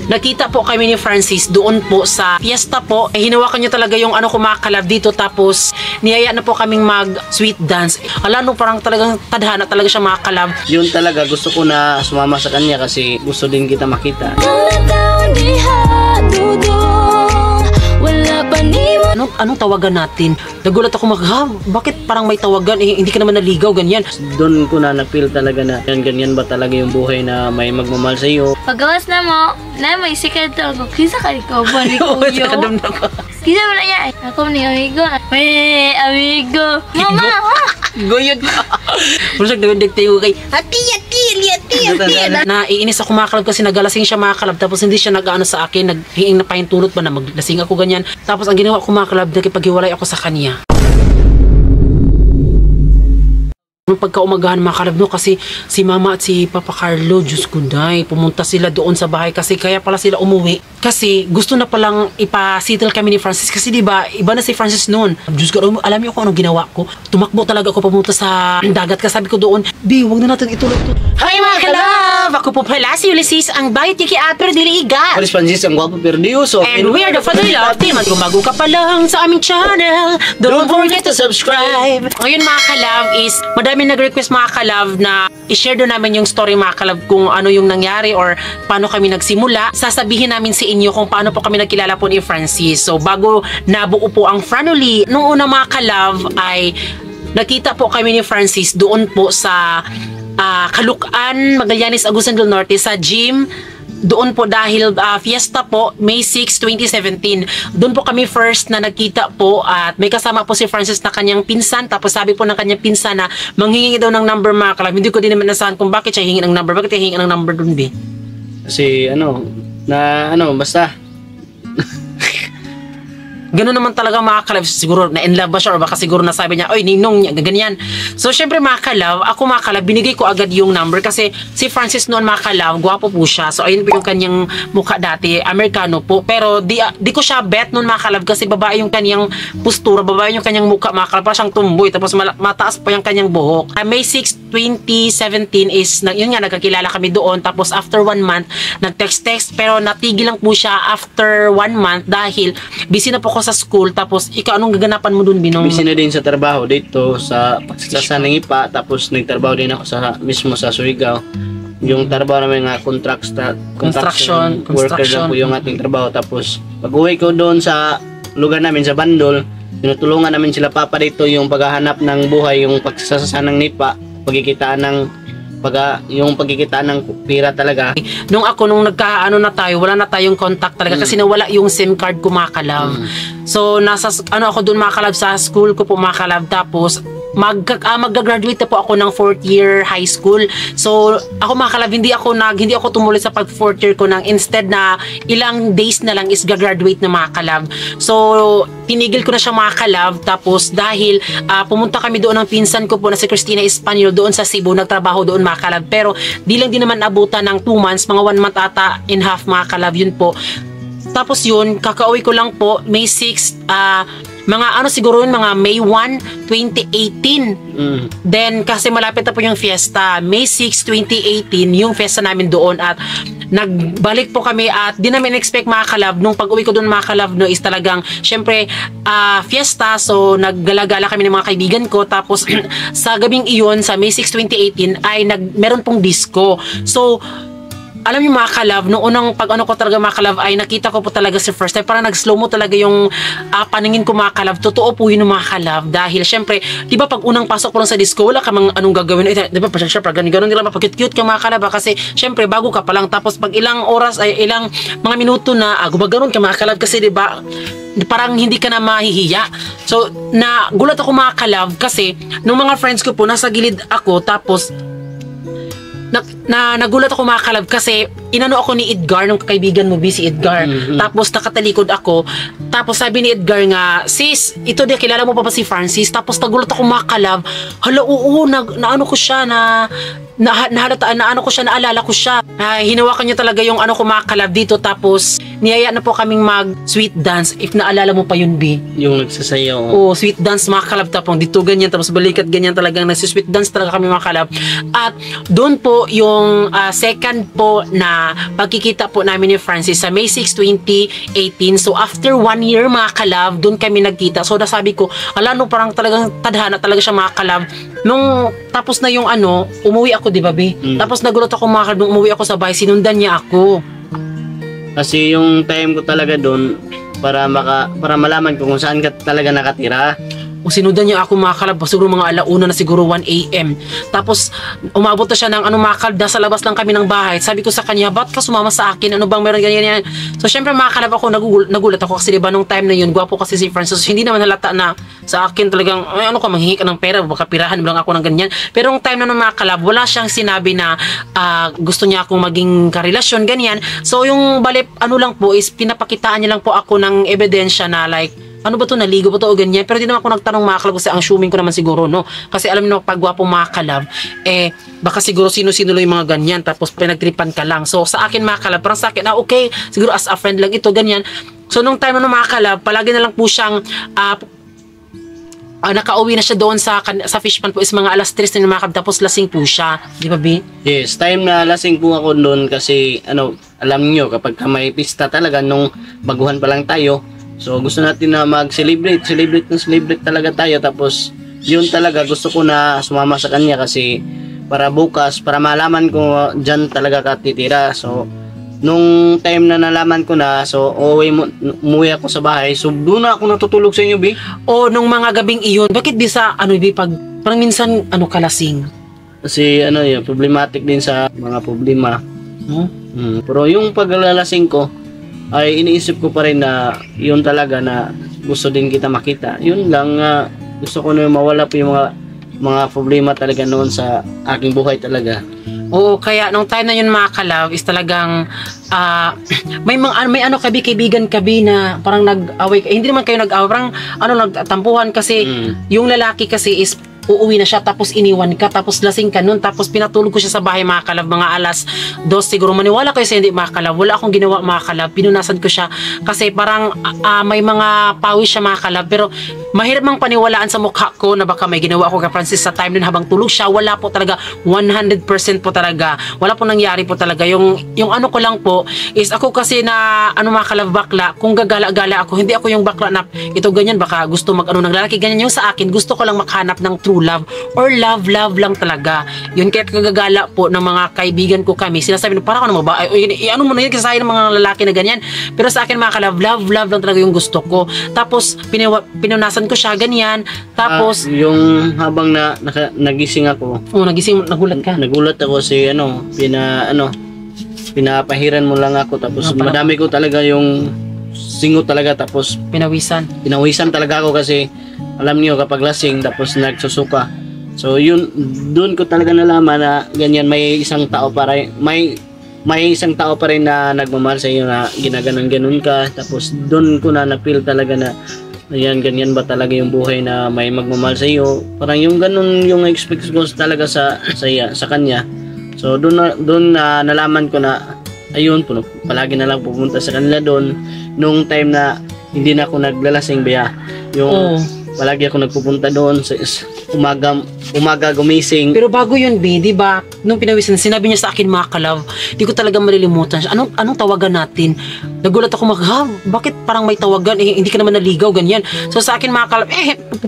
Nakita po kami ni Francis doon po sa fiesta po. Hinawakan niya talaga yung ano ko mga kalab dito, tapos niyaya na po kaming mag sweet dance. Hala no, parang talagang tadhana talaga siya mga kalab. Yun talaga, gusto ko na sumama sa kanya kasi gusto din kita makita. Anong tawagan natin? Nagulat ako bakit parang may tawagan? Hindi ka naman naligaw, ganyan. Doon ko na na-feel talaga na ganyan ba talaga yung buhay na may magmamahal sa iyo. Paggawas na mo, na may secret ako. Kisa ka ikaw ba ni Kuyo? Kisa mo na yan. Ako ni amigo. May amigo. Mama! Goyod ka. Pulusag na tayo kay Ati. Naiinis ako mga kalab kasi nagalasing siya mga kalab, tapos hindi siya nag-ano sa akin, naghiing na pahintulot ba na maglasing ako ganyan. Tapos ang ginawa ko mga kalab, nakipaghiwalay ako sa kanya. Nung pagkaumagahan mga kalab, no, kasi si Mama at si Papa Carlo, Diyos ko day, pumunta sila doon sa bahay kasi kaya pala sila umuwi. Kasi gusto na palang ipa-settle kami ni Francis kasi diba, iba na si Francis noon. Diyos ko, alam niyo kung anong ginawa ko? Tumakbo talaga ako pumunta sa dagat kasi sabi ko doon, Bi, huwag na natin ituloy ito. Hi mga kalab! Ako po pala si Ulysses, ang bayot kiki Aper Diliga. Alis Francis, ang gwapo perdioso. And we are the Father Love Team. At kung bago ka pa lang sa aming channel, don't forget to subscribe. Ngayon mga kalab is, madami nag-request mga kalab na i-share doon namin yung story mga kalab kung ano yung nangyari or paano kami nagsimula. Sasabihin namin sa inyo kung paano po kami nagkilala po ni Francis. So bago nabuo po ang Franoli, nung una mga kalab ay nakita po kami ni Francis doon po sa Caloocan, Magallanes, Agusan del Norte sa gym. Doon po dahil fiesta po, May 6, 2017. Doon po kami first na nagkita po at may kasama po si Francis na kanyang pinsan. Tapos sabi po ng kanyang pinsan na manghingi daw ng number mga kalab. Hindi ko din naman nasahan kung bakit siya hingi ng number. Bakit siya hingi ng number doon, Bi? Kasi basta Ganun naman talaga mga kalab, siguro na in love ba siya or baka siguro nasabi niya, oy ninong niya, ganyan. So syempre mga kalab, ako mga kalab, binigay ko agad yung number kasi si Francis noon mga kalab, gwapo po siya. So ayun po yung kanyang mukha dati, Amerikano po. Pero di ko siya bet noon mga kalab kasi babae yung kanyang postura, babae yung kanyang mukha mga kalab, parang siyang tumboy, tapos mataas pa yung kanyang buhok. May 6, 2017 is, yun nga, nagkakilala kami doon. Tapos after 1 month, nag-text, pero natigil lang po siya after 1 month dahil busy na po ko sa school. Tapos ikaw, anong gaganapan mo dun, Binong? busy na din sa trabaho dito sa ng IPA, tapos nagtrabaho din ako mismo sa Surigao. Yung trabaho namin nga construction worker lang po yung ating trabaho. Tapos pag uwi ko doon sa lugar namin sa Bandol, tinutulungan namin sila papa dito yung paghahanap ng buhay, yung pagsasanang nipa, pagkikitaan ng pira talaga. Nung nagkaano na tayo, wala na tayong contact talaga kasi nawala yung SIM card ko mga kalab. So nasa ako doon mga kalab sa school ko po mga kalab. Tapos mag-graduate na po ako ng 4th year high school. So ako mga kalab, hindi ako tumuloy sa pag 4th year ko, nang instead na ilang days na lang is gagraduate na mga kalab. So tinigil ko na siya mga kalab. Tapos dahil pumunta kami doon ng pinsan ko po na si Cristina Espanyol doon sa Cebu, nagtrabaho doon mga kalab. Pero di lang din naman abutan ng 2 months, mga 1 month ata and half mga kalab, yun po. Tapos yun, kakauwi ko lang po May 6, siguro yun, mga May 1, 2018. Then kasi malapit na po yung fiesta, May 6, 2018 yung fiesta namin doon, at nagbalik po kami at di namin expect mga kalab. Nung pag-uwi ko doon mga kalab, no, is talagang syempre fiesta, so naggalagala kami ng mga kaibigan ko. Tapos sa gabing iyon, sa May 6, 2018 ay meron pong disco. So alam niyo mga kalab, nung unang pag-ano ko talaga mga kalab ay nakita ko po talaga si first time. Parang nag-slow mo talaga yung paningin ko mga kalab. Totoo po yun mga kalab. Dahil syempre, di ba pag unang pasok ko lang sa disco, wala ka mang anong gagawin. Di ba syempre, ganun nila mapag-cute ka mga kalab. Kasi syempre, bago ka pa lang. Tapos pag ilang oras ay ilang mga minuto na gumaganon ka mga kalab. Kasi di ba, parang hindi ka na mahihiya. So, nagulat ako mga kalab kasi nung mga friends ko po, nasa gilid ako. Tapos nagulat ako mga kalab kasi inano ako ni Edgar, nung kaibigan mo, si Edgar. Tapos nakatalikod ako. Tapos sabi ni Edgar nga, sis, ito di, kilala mo pa ba si Francis? Tapos nagulat ako mga kalab. Hala, oo, naano ko siya, nahalata na ano ko siya, naalala ko siya. Hinawakan niya talaga yung ano ko mga kalab dito, tapos niyaya na po kaming mag sweet dance, if naalala mo pa yun, B. Yung nagsasayaw. Oo, sweet dance mga kalab, tapos dito ganyan, tapos balikat ganyan, talagang nagsi-sweet dance talaga kami mga kalab. At doon po yung second po na pagkikita po namin ni Francis sa May 6, 2018. So after 1 year mga kalab, doon kami nagkita. So nasabi ko, ala no, parang talagang tadhana talaga siya mga kalab. Nung tapos na yung ano, umuwi ako, di ba, B? Tapos nagulat ako mga kalab, nung umuwi ako sa bahay, sinundan niya ako. Kasi yung time ko talaga doon para malaman ko kung saan ka talaga nakatira. O sinundan niya ako mga kalab, siguro mga alauna na siguro 1 AM. Tapos umabot na siya ng ano mga kalab, sa labas lang kami ng bahay. Sabi ko sa kanya, ba't ka sumama sa akin? Ano bang meron ganyan yan? So syempre mga kalab ako, nagulat ako kasi diba nung time na yun, gwapo kasi si Francis. So, hindi naman halata na sa akin talagang, ay ano ka, manghingi ka ng pera, baka pirahan mo lang ako ng ganyan. Pero nung time na nung mga kalab, wala siyang sinabi na gusto niya akong maging karelasyon, ganyan. So yung bali, ano lang po is, pinapakitaan niya lang po ako ng ebidensya na like, ano ba to, naligo ba to o ganyan. Pero di naman ako nagtanong mga kalab kasi ang assuming ko naman siguro, no? Kasi alam niyo, pag gwapong mga kalab, baka siguro sino-sino lang yung mga ganyan, tapos pinagtripan ka lang. So sa akin mga kalab, parang sa akin, okay, siguro as a friend lang ito, ganyan. So nung time na mga kalab, palagi na lang po siyang nakauwi na siya doon sa fish pond po is mga alas 3 na mga kalab, tapos lasing po siya, di ba, B? Yes, time na lasing po ako doon kasi ano, alam niyo, kapag may pista talaga nung baguhan pa lang tayo, so gusto natin na mag-celebrate talaga tayo. Tapos yun talaga gusto ko na sumama sa kanya kasi para bukas, para malaman ko dyan talaga katitira. So nung time na nalaman ko na, so umuwi ako sa bahay. So doon na ako natutulog sa inyo, B. O nung mga gabing iyon, bakit di sa ano, B, pag parang minsan ano kalasing? Kasi ano yun, problematic din sa mga problema. Pero yung paglalasing ko ay iniisip ko pa rin na yun talaga na gusto din kita makita. Yun lang, gusto ko na mawala po yung mga problema talaga noon sa aking buhay talaga. Oo, kaya nung time na yun mga kalab is talagang may ano kaibigan na parang nag-away, hindi naman kayo nag-away, parang ano nagtampuhan kasi yung lalaki kasi is uuwi na siya, tapos iniwan ka, tapos lasing ka nun, tapos pinatulog ko siya sa bahay mga kalab, mga alas 2 siguro. Maniwala kayo sa hindi mga kalab, wala akong ginawa mga kalab, pinunasan ko siya kasi parang may mga pawis siya mga kalab, pero mahirap mang paniwalaan sa mukha ko na baka may ginawa ako kay Francis sa time nun habang tulog siya. Wala po talaga, 100% po talaga, wala po nangyari po talaga. Yung ano ko lang po is ako kasi na ano mga kalab, bakla, kung gagala-gala ako, hindi ako yung bakla na ito ganyan, baka gusto mag-ano ng lalaki ganyan. Yung sa akin, gusto ko lang makahanap ng true love or love lang talaga. Yun, kaya kagagala po ng mga kaibigan ko kami, sinasabi na parang ano ba, ano mo na yun kasi ng mga lalaki na ganyan. Pero sa akin mga kalab, love lang talaga yung gusto ko. Tapos pinunasan ko siya ganyan. Tapos yung habang nagising ako. Nagising, nagulat ka. Nagulat ako si pinapahiran mo lang ako, tapos madami ko talaga yung singot talaga, tapos pinawisan talaga ako kasi alam niyo kapag lasing tapos nagsusuka. So yun, doon ko talaga nalaman na ganyan, may isang tao pa rin na nagmamahal sa iyo, na ginaganon ka. Tapos doon ko na na-feel talaga na ayan, ganyan ba talaga yung buhay na may magmamahal sa iyo. Parang yung ganun yung expect ko talaga sa kanya. So doon na nalaman ko na ayun, palagi na lang pupunta sa kanila doon. Nung time na hindi na ako naglalasing, Bea, yung palagi ako nagpupunta doon sa umaga gumising. Pero bago yun, B, di ba? Nung pinawisan, sinabi niya sa akin mga kalab, di ko talaga malilimutan siya. Anong tawagan natin? Nagulat ako bakit parang may tawagan? Hindi ka naman naligaw, ganyan. So sa akin mga kalab,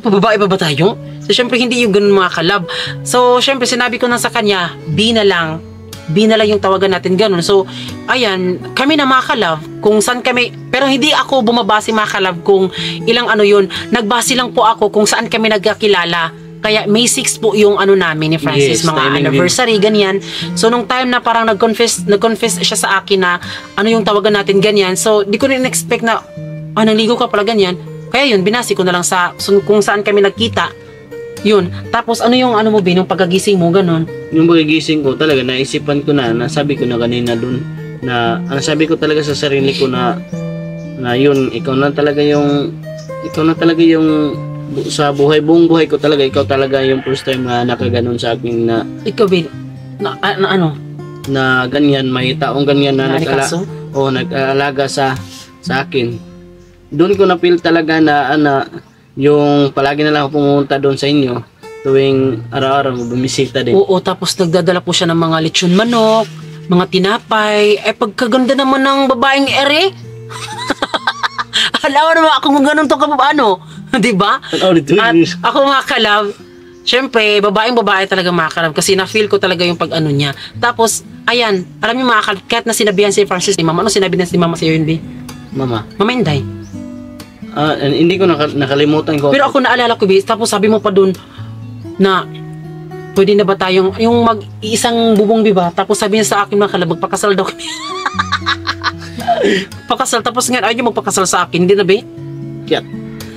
babae ba tayo? So syempre hindi yung ganun mga kalab. So syempre sinabi ko na sa kanya, B na lang yung tawagan natin, ganun. So ayan, kami na mga kalab, kung saan kami, pero hindi ako bumabase mga kalab kung ilang ano yun, nagbase lang po ako kung saan kami nagkakilala. Kaya May 6 po yung ano namin ni Francis, yes, mga anniversary, ganyan. So nung time na parang nag-confess siya sa akin na ano yung tawagan natin, ganyan. So di ko rin expect na naligo ka pala, ganyan. Kaya yun, binasi ko na lang kung saan kami nagkita. Yun. Tapos ano yung ano mo, B, nung pagkagising mo, ganun? Yung pagkagising ko talaga, naisipan ko nasabi ko na kanina dun, na sabi ko talaga sa sarili ko na yun, ikaw na talaga yung sa buong buhay ko talaga, ikaw talaga yung first time na nakaganon sa akin na ikaw, B, Na ano? Na ganyan, may taong ganyan na Kaso? nag-aalaga sa akin. Doon ko na-feel talaga na yung palagi na lang ako pumunta doon sa inyo tuwing araw-araw bumisita din. Oo, tapos nagdadala po siya ng mga lechon manok, mga tinapay. Pagkaganda naman ng babaeng ere. Alam mo naman ako kung ganun to ano, di ba? At ako mga kalab, syempre, babae talaga mga kalab kasi na-feel ko talaga yung pag-ano niya. Tapos, ayan, alam niyo mga kalab, kahit na sinabihan si Francis ni Mama, ano sinabi na si Mama sa iyo, Yunbi? Mama Inday. Hindi ko nakalimutan ko. Pero ako naalala ko, Bis, tapos sabi mo pa dun na pwede na ba tayong, yung mag-iisang bubong, ba? Tapos sabi niya sa akin mga kalab, magpakasal daw kami. Pakasal, tapos nga, ayaw magpakasal sa akin, hindi na ba? Kaya,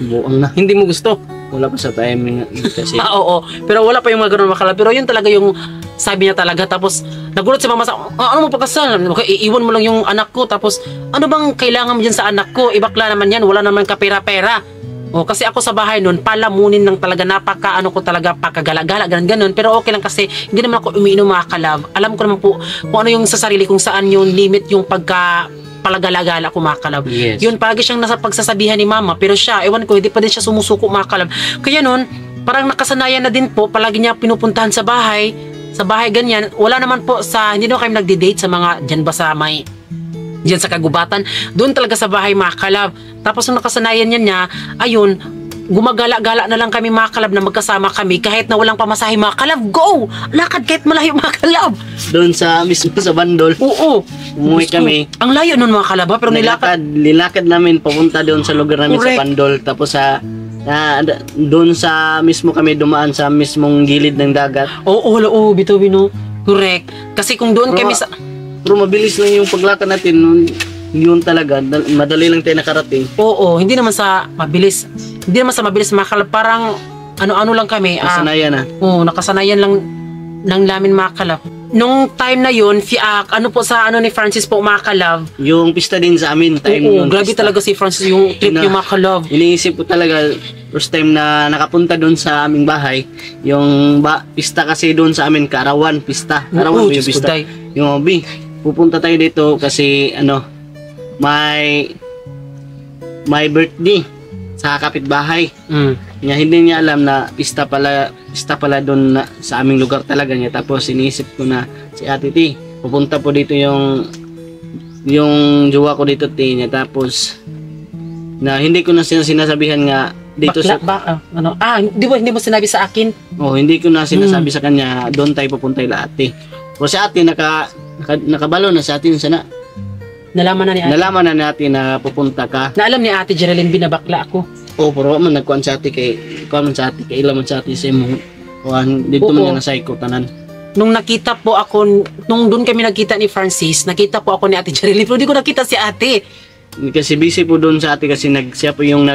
buang na. Hindi mo gusto? Wala pa sa timing kasi. Oo. Pero wala pa yung mga ganun makala. Pero yun talaga yung sabi niya talaga. Tapos, nagulat si Mama sa, ano mo pagkasal? Iiwan mo lang yung anak ko. Tapos, ano bang kailangan mo dyan sa anak ko? Ibakla naman yan. Wala naman kapera-pera. Kasi ako sa bahay nun, palamunin lang talaga. Pakagala-gala, ganun. Pero okay lang kasi, hindi naman ako umiinom mga kalab. Alam ko naman po kung ano yung sa sarili, kung saan yung limit yung palagala-gala kumakalab. Yes. Yun, palagi siyang nasa pagsasabihan ni Mama. Pero siya, ewan ko, hindi pa din siya sumusuko makalab. Kaya nun, parang nakasanayan na din po, palagi niya pinupuntahan sa bahay. Sa bahay ganyan. Wala naman po hindi naman kami nagde-date sa mga, dyan ba sa may, dyan sa kagubatan. Doon talaga sa bahay makalab. Tapos nung nakasanayan niya, ayun, gumagala-gala na lang kami mga kalab na magkasama kami kahit na walang pamasahe mga kalab. Go! Lakad kahit malayo mga kalab. Doon sa mismo sa bandol. Oo. Umuwi kami. Ang layo nun mga kalab, pero nilakad namin papunta doon sa lugar namin. Correct. Sa bandol. Tapos doon sa mismo kami dumaan sa mismong gilid ng dagat. Oo, bito-bino. Correct. Kasi kung doon kami sa... Pero mabilis lang yung paglakad natin. Yun talaga, madali lang tayo nakarating. Oo, hindi naman sa mabilis. Hindi naman sa mabilis makalab. Parang ano lang kami. Nakasanayan na. Oo, nakasanayan lang ng namin makalab. Nung time na yun, ano po sa ni Francis po makalab. Yung pista din sa amin. Oo, grabe talaga si Francis yung trip yung makalab. Iniisip ko talaga, first time na nakapunta doon sa aming bahay, yung pista kasi doon sa amin, Kaarawan, pista. Kaarawan yung pista. Yung pupunta tayo dito kasi may birthday sa kapitbahay. Hindi niya alam na pista pala doon sa aming lugar talaga niya. Tapos iniisip ko na si Ate T, pupunta po dito yung jowa ko dito niya. Tapos na hindi ko na sinasabihan nga dito hindi mo sinabi sa akin? Hindi ko na sinasabi sa kanya doon tayo pupunta ila ate. O si ate nakabalo na sa atin sana. Nalaman na ni ate na pupunta ka. Naalam ni ate Jerilyn binabakla ako. Pero man nagkuan sa ate kay ilaman sa ate sa mo. Dito man nga sa tanan. Nung nakita po ako, nung doon kami nakita ni Francis, nakita po ako ni ate Jerilyn, pero di ko nakita si ate. Kasi busy po doon sa ate kasi siya po yung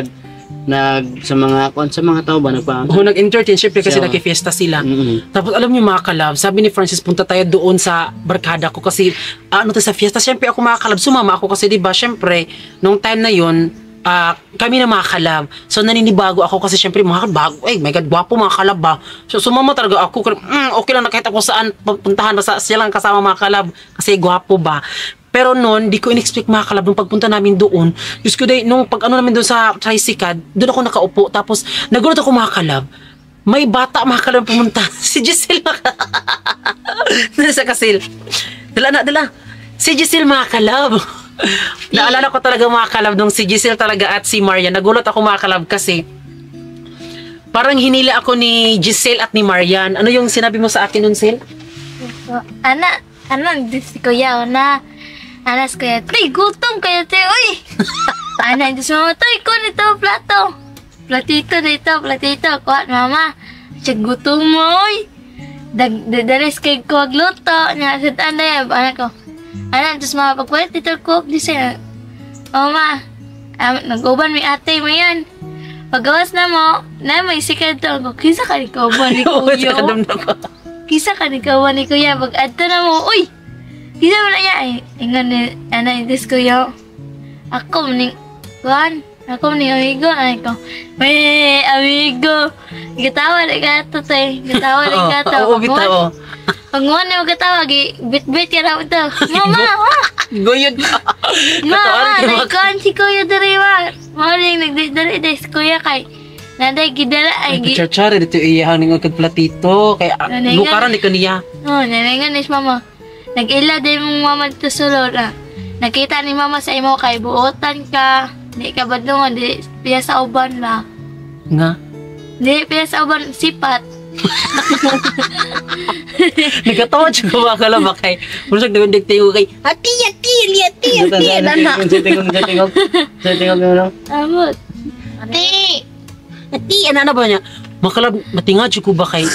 sa mga tao ba nag-entertain syempre kasi nagki-fiesta sila. Tapos alam niyo mga kalab, sabi ni Francis punta tayo doon sa barkada ko kasi sa fiesta. Syempre ako mga kalab, sumama ako kasi di ba syempre nung time na yon kami na mga kalab. So naninibago ako kasi syempre mga kalab, my God, gwapo mga kalab ba. So sumama talaga ako. Okay lang na kahit ako saan puntahan sa silang kasama mga kalab kasi gwapo ba. Pero noon, di ko in-expect mga kalab nung pagpunta namin doon. Diyos ko, nung namin doon sa tricycad, doon ako nakaupo. Tapos, nagulat ako mga kalab. May bata mga kalab pumunta. Si Giselle mga kalab. Dala sa kasil. Dala. Si Giselle mga kalab. Naalala ko talaga mga kalab nung si Giselle talaga at si Maria. Nagulat ako mga kalab kasi parang hinila ako ni Giselle at ni Marian. Ano yung sinabi mo sa akin nun, Sil? Diyos ko yaw na anas kaya, tay, gutom kaya tayo, uy! Diyos mo, tay, ko nito, platito dito, kuhat, mama. Siya gutom mo, uy! Daris kay ko agluto, niya, sa tanay, anak ko. Diyos mo, pagpalit dito, cook, di siya. Mama, nag-uban may ate mo yan. Paggawas na mo, may sikreto ko, kisa ka ni kauban ni kuyo. Kisa ka ni kauban ni kuya, pag-adto na mo, uy! Kisa mo na niya, ingan ni, Diyos ko yaw. Ako mning, amigo, may amigo. Gatawa na gato, tay. Gatawa na gato. Oo, bitaw. Pag mo na magkatawag, bit-bit ka na ito. Mama, Goyod ka. mama, nagkaan si Kuya Dariwa. Morning, nagdari-dari si Kuya kay. Naday, gidala, Ay, kutsara dito iyahang nga platito. Kaya, Nanay lukaran ni kaniya. nanay is mama. Nag-ila din mong mama dito sa lora. Nakita ni mama sa imo kay buotan ka. Di ka badungan, di piya sa uban ba? Nga. Di piya sa uban, sipat. Nagkatawa siya kumakala ba kay. Muna nagdagdag ko kay, ati, nana. Tingog mo. Amot. Ati, ano ba niya? Makalab, matingad siya ko ba kay.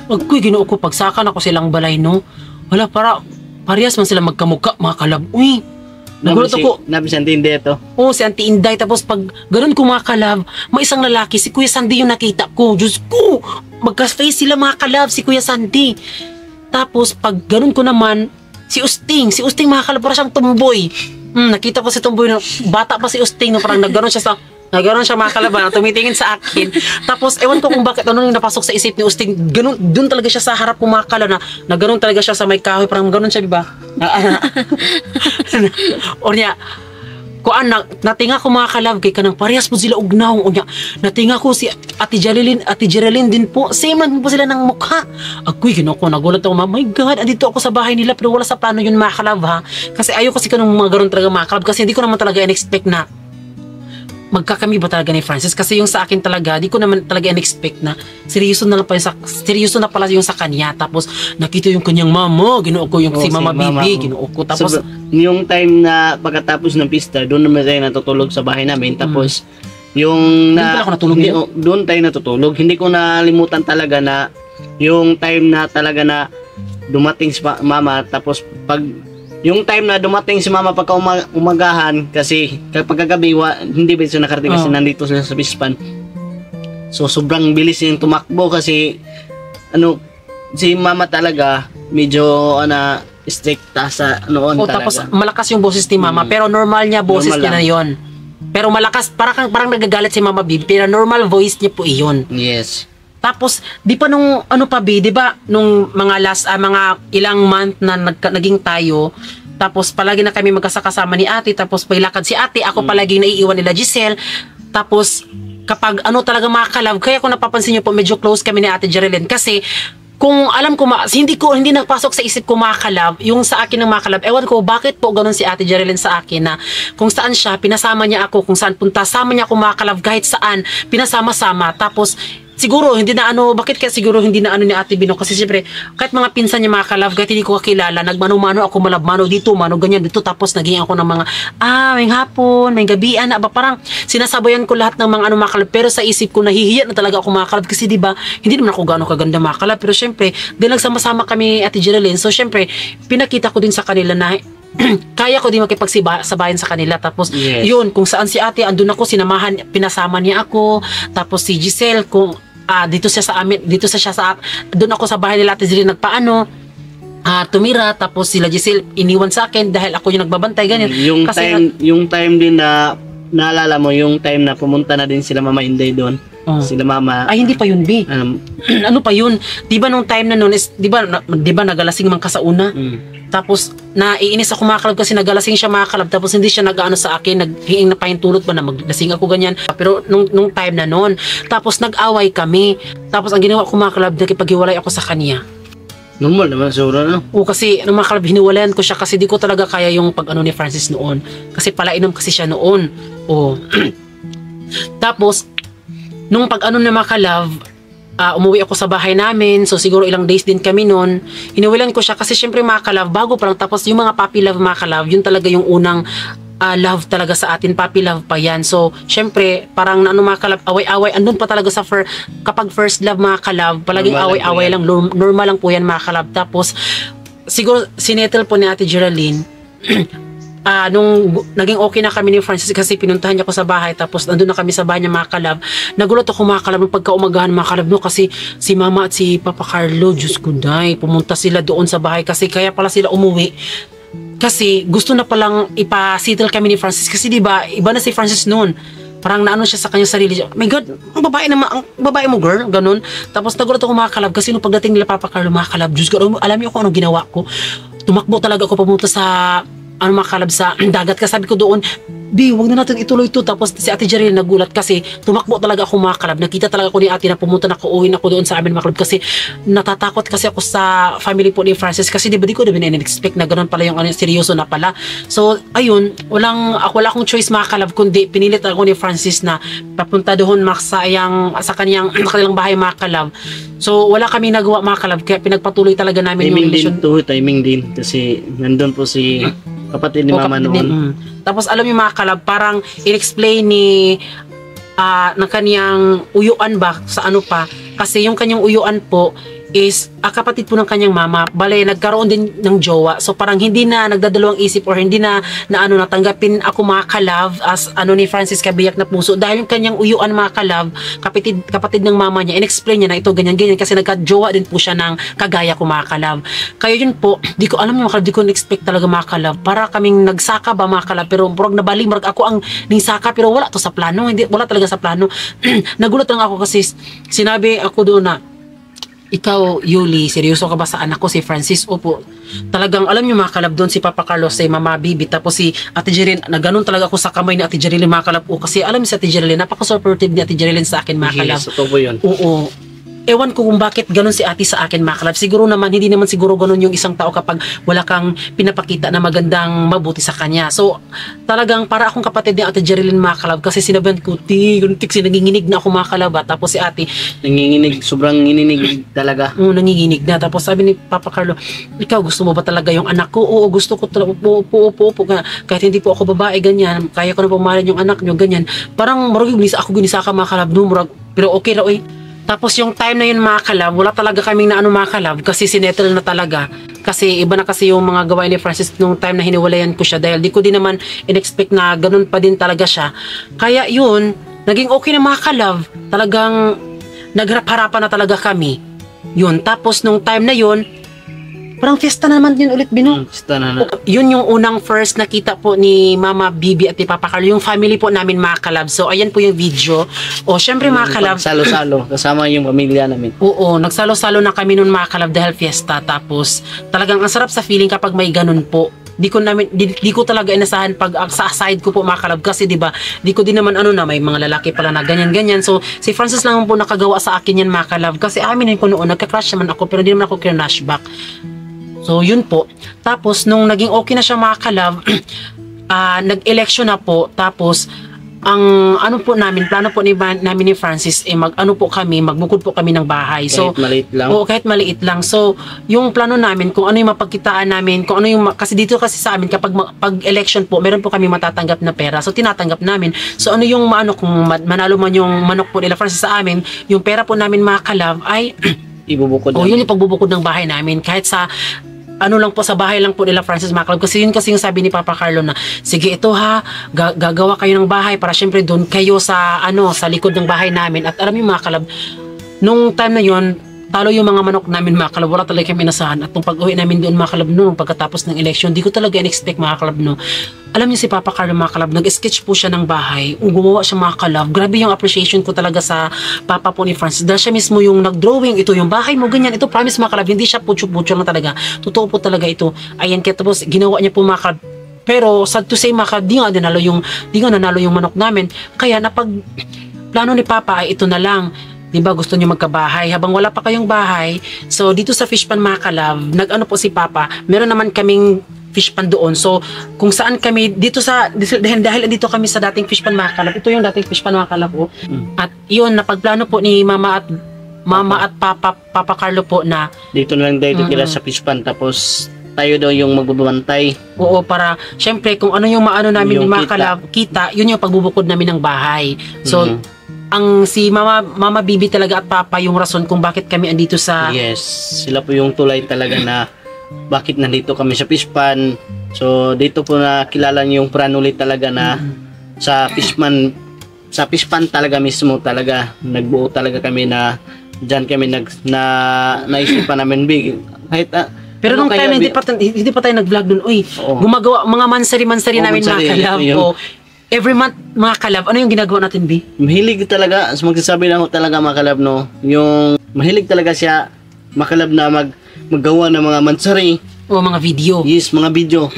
Agko'y ginoo ko, pagsakan ako silang balay, no? Wala, parehas man sila magkamukha, mga kalab. Uy, nagulat ako. Nabi si Auntie Inday ito. Oo, si Auntie Inday. Tapos pag ganun ko mga kalab, may isang lalaki, si Kuya Sandy yung nakita ko. Diyos ko, magka-face sila mga kalab, si Kuya Sandy. Tapos pag ganun ko naman, si Usting mga kalab, parang siyang tumboy. Nakita ko si tumboy, no, bata pa si Usting, no, parang nagganon siya mga kalaban, tumitingin sa akin. Tapos, ewan ko kung bakit ano yung napasok sa isip ni Usting. Ganun, dun talaga siya sa harap ko mga kala na ganun talaga siya sa may kahoy. Parang ganun siya, diba? O niya, kuan natinga ko mga kalab kay kanang parehas po sila ugnaw. O niya, natinga ko si Ate Geraldine din po. Same lang po sila ng mukha. Agoy, ko nagulat ako, my God, andito ako sa bahay nila pero wala sa plano yun mga kalab ha. Kasi ayaw kasi kanong mga ganun talaga mga kalab kasi hindi ko naman talaga in-expect na magkakami ba talaga ni Francis kasi yung sa akin talaga di ko naman talaga in-expect na seryoso na pala yung sa kanya. Tapos nakita yung kanyang mama, ginoo ko yung si Mama Bibi, ginoo ko. Tapos yung time na pagkatapos ng pista, doon naman tayo natutulog sa bahay namin. Tapos yung doon tayo natutulog. Hindi ko nalimutan talaga na yung time na talaga na dumating si Mama. Tapos yung time na dumating si Mama pagka umagahan kasi kapag kagabi hindi ba siya nakarating kasi nandito sila sa Bispan. So sobrang bilis yung tumakbo kasi si Mama talaga medyo stricta sa noon talaga. Tapos malakas yung boses ni Mama pero normal niya boses niya na yon. Pero malakas parang nagagalit si Mama Bibi pero normal voice niya po iyon. Yes. Tapos, di pa nung, di ba, nung mga mga ilang month na naging tayo, tapos palagi na kami magkasakasama ni ate, tapos may lakad si ate, ako palagi naiiwan nila Giselle, tapos, kapag talaga mga kalab, kaya kung napapansin niyo po, medyo close kami ni Ate Geraldine, kasi, kung alam ko, hindi nagpasok sa isip ko mga kalab, yung sa akin ng mga kalab, ewan ko, bakit po ganun si Ate Geraldine sa akin na, kung saan siya, pinasama niya ako, kung saan punta, sama niya ako mga kalab, kahit saan, pinasama-sama, tapos, siguro hindi na bakit kaya siguro hindi na ni Ate Bino kasi siyempre kahit mga pinsan niya mga kalab kahit hindi ko kakilala nagmano-mano ako malabmano dito mano ganyan dito tapos naging ako ng mga may hapon may gabian na parang sinasabayan ko lahat ng mga mga kalab pero sa isip ko nahihiya na talaga ako mga kalab kasi di ba hindi naman ako gaano kaganda mga kalab pero siyempre dahil nagsama-sama kami Ate Geraldine so siyempre pinakita ko din sa kanila na kaya ko din makipagsabayan sa kanila tapos yun kung saan si ate andun ako pinasama niya ako tapos si Giselle kung dito siya sa doon ako sa bahay nila Ate Geraldine nagpaano tumira tapos sila Giselle iniwan sa akin dahil ako yung nagbabantay ganyan yung time din na naalala mo yung time na pumunta na din sila Mama Inday doon sila Mama hindi pa yun B ano pa yun di ba nung time na noon is di ba nagalasing man ka sa una tapos naiinis ako mga kalab kasi nagalasing siya mga kalab tapos hindi siya nag-ano sa akin naghiing na pahintulot ba na maglasing ako ganyan pero nung time na noon tapos nag-away kami tapos ang ginawa ko mga kalab nakipaghiwalay ako sa kanya. Normal naman siguro no? Kasi mga kalab hiniwalayan ko siya kasi di ko talaga kaya yung pag-ano ni Francis noon kasi palainom kasi siya noon tapos nung pag-ano ni mga kalab umuwi ako sa bahay namin so siguro ilang days din kami noon hiniwilan ko siya kasi syempre mga kalab bago pa lang tapos yung mga puppy love mga kalab yun talaga yung unang love talaga sa atin puppy love pa yan so syempre parang mga kalab away-away andun pa talaga sa kapag first love mga kalab palaging away-away lang normal lang po yan mga kalab tapos siguro sinettle po ni Ate Geraldine nung naging okay na kami ni Francis kasi pinuntahan niya ko sa bahay tapos nandun na kami sa bahay niya mga kalab nagulat ako mga kalab nung pagkaumagahan mga kalab no kasi si Mama at si Papa Carlo Diyos ko day pumunta sila doon sa bahay kasi kaya pala sila umuwi kasi gusto na palang ipa-settle kami ni Francis kasi diba iba na si Francis noon parang naano siya sa kanyang sarili. My God, ang babae mo girl, ganun. Tapos nagulat ako mga kalab kasi nung pagdating nila Papa Carlo mga kalab, Diyos ko, alam niyo kung anong ginawa ko. Tumakbo talaga ako pumunta sa mga kalab sa dagat. Kasi sabi ko doon, Bi, huwag na natin ituloy ito. Tapos si Ate Jerry nagulat kasi tumakbo talaga ako mga kalab. Nakita talaga ako ni ate na pumunta na uwi na ako doon sa amin mga kalab kasi natatakot kasi ako sa family po ni Francis kasi di ba di ko naman in-expect na ganoon pala yung seryoso na pala. So ayun, wala akong choice mga kalab kundi pinilit ako ni Francis na papunta doon sa kanilang bahay mga kalab. So wala kami nagawa mga kalab kaya pinagpatuloy talaga namin yung relasyon. Timing din kasi nandun po si kapatid ni Mama noon. Tapos alam niyo mga kalab, parang in-explain ng kaniyang uyuan ba sa ano pa. Kasi yung kanyang uyuan po is kapatid po ng kanyang mama. Bale, nagkaroon din ng jowa. So parang hindi na nagdadalawang isip or hindi na natanggapin ako mga kalab as ni Francis kabiyak na puso. Dahil yung kanyang uyuan mga kalab, kapatid ng mama niya, in-explain niya na ito ganyan-ganyan kasi nagka-jowa din po siya ng kagaya ko mga kalab. Kaya yun po, di ko alam mga kalab, di ko na-expect talaga mga kalab. Para kaming nagsaka ba mga kalab, pero murag nabali, murag ako ang ningsaka, pero wala to sa plano. Wala talaga sa plano. Nagulat lang ako kasi sinabi ako doon na, ikaw, Yuli, seryoso ka ba sa anak ko si Francis? Opo. Talagang alam niyo mga kalab doon si Papa Carlos si Mama Bibi tapos si Ate Jerilyn, na ganun talaga ako sa kamay ni Ate Jerilyn mga kalab. Kasi alam niyo si Ate Jerilyn, napaka-supportive ni Ate Jerilyn sa akin mga kalab. Yes, totoo yun. Oo. Ewan ko kung bakit ganun si ate sa akin mga kalab. Siguro naman, hindi naman siguro ganun yung isang tao kapag wala kang pinapakita na magandang mabuti sa kanya. So, talagang para akong kapatid ni Ate Jerilyn mga kalab kasi sinabihan ko, nanginginig na ako mga kalab. Tapos si ate, nanginginig, sobrang nginginig talaga. Nanginginig na. Tapos sabi ni Papa Carlo, ikaw gusto mo ba talaga yung anak ko? Oo, gusto ko talaga. Upo. Kahit hindi po ako babae, ganyan. Kaya ko na pumahalin yung anak nyo, ganyan. Parang marag ako ginisa ka mga kalab. Pero okay na, Tapos yung time na yun mga kalab, wala talaga kaming na mga kalab kasi sinettle na talaga. Kasi iba na kasi yung mga gawain ni Francis nung time na hiniwalayan ko siya dahil di ko din naman in-expect na ganun pa din talaga siya. Kaya yun, naging okay na mga kalab. Talagang nagharapan na talaga kami. Yun, tapos nung time na yun, parang fiesta na naman yun ulit, Bino. Fiesta na. Yun yung unang first nakita po ni Mama Bibi at ni Papa Carlo, yung family po namin mga kalab. So, ayan po yung video. O, syempre mga kalab. Salo-salo, kasama yung pamilya namin. Oo, nagsalo-salo na kami nun mga kalab dahil fiesta. Tapos, talagang ang sarap sa feeling kapag may ganun po. Di ko talaga inasahan pag sa side ko po mga kalab kasi di ba di ko din naman na may mga lalaki pala na ganyan. So si Francis lang po nakagawa sa akin yan mga kalab kasi aminin ko noon nagka-crush naman ako pero di naman ako kinashback. So, yun po. Tapos, nung naging okay na siya mga kalab, nag-election na po. Tapos, ang plano po namin ni Francis, magbukod po kami ng bahay. So, kahit maliit lang. Oo, kahit maliit lang. So, yung plano namin, kung ano yung mapagkitaan namin, kasi dito kasi sa amin, kapag pag-election po, meron po kami matatanggap na pera. So, tinatanggap namin. So, ano yung kung manalo man yung manok po nila Francis sa amin, yung pera po namin mga kalab ay ibubukod. Yun yung pagbubukod ng bahay namin. Kahit sa lang po sa bahay lang po nila Francis mga kalab. Kasi yun kasi yung sabi ni Papa Carlo na, sige ito gagawa kayo ng bahay para syempre doon kayo sa likod ng bahay namin. At alam yung mga kalab, nung time na yun, talo yung mga manok namin mga kalab, wala talaga kami inasahan. At nung pag-uwi namin doon mga kalab nung pagkatapos ng election, di ko talaga in-expect mga kalab Alam niyo si Papa Carlo mga kalab, nag-sketch po siya ng bahay, gumawa siya mga kalab. Grabe yung appreciation ko talaga sa Papa po ni Francis. Dahil siya mismo yung nag-drawing, ito yung bahay mo, ganyan. Ito promise mga kalab, hindi siya putyo-putyo lang talaga. Totoo po talaga ito. Ayan, kaya tapos ginawa niya po mga kalab. Pero sad to say mga kalab, di nga nanalo yung manok namin. Kaya plano ni Papa ay ito na lang. Diba gusto niyo magkabahay habang wala pa kayong bahay. So dito sa fish pan mga kalab, po si Papa, meron naman kaming fish pan doon. So kung saan kami dahil dito kami sa dating fish pan mga kalab. Ito yung dating fish pan mga kalab At yun napagplano po ni Mama at Papa Carlo po na dito na lang dito sa fish pan tapos tayo daw yung magbubantay. Oo, para syempre kung ano yung namin yung mga kalab, kita, yun yung pagbubukod namin ng bahay. So ang si Mama Bibi talaga at Papa yung rason kung bakit kami andito sa... Yes, sila po yung tulay talaga na bakit nandito kami sa fish pan. So, dito po na kilala niyo yung pranulit talaga na sa fish pan talaga mismo talaga. Nagbuo talaga kami na dyan kami naisipan namin big. Kahit pero nung time hindi pa tayo nag-vlog dun, gumagawa mga mansari namin mga kalab. every month, mga kalab, ano yung ginagawa natin, B? Mahilig talaga, magsasabi lang ako talaga mga kalab, no? Yung mahilig talaga siya, makalab na maggawa ng mga mansari. O mga video. Yes, mga video.